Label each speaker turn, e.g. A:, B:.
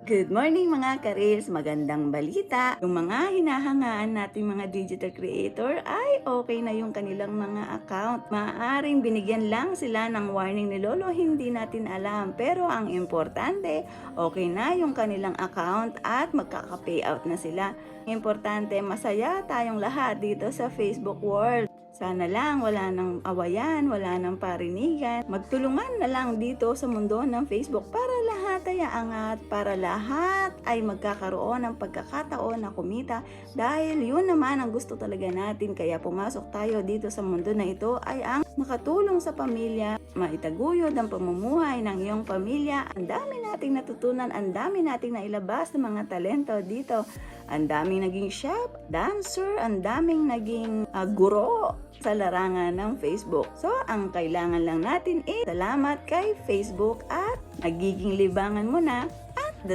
A: Good morning mga ka-Reels! Magandang balita! Yung mga hinahangaan nating mga digital creator ay okay na yung kanilang mga account. Maaaring binigyan lang sila ng warning ni Lolo, hindi natin alam. Pero ang importante, okay na yung kanilang account at magkaka-payout na sila. Importante, masaya tayong lahat dito sa Facebook world. Sana lang wala nang awayan, wala nang parinigan. Magtulungan na lang dito sa mundo ng Facebook para lahat ay aangat, para lahat ay magkakaroon ng pagkakataon na kumita. Dahil yun naman ang gusto talaga natin, kaya pumasok tayo dito sa mundo na ito ay ang makatulong sa pamilya, maitaguyod ang pamumuhay ng iyong pamilya. Ang dami nating natutunan, ang dami nating nailabas ng mga talento dito. Ang daming naging chef, dancer, ang daming naging guro sa larangan ng Facebook. So, ang kailangan lang natin is salamat kay Facebook at nagiging libangan mo na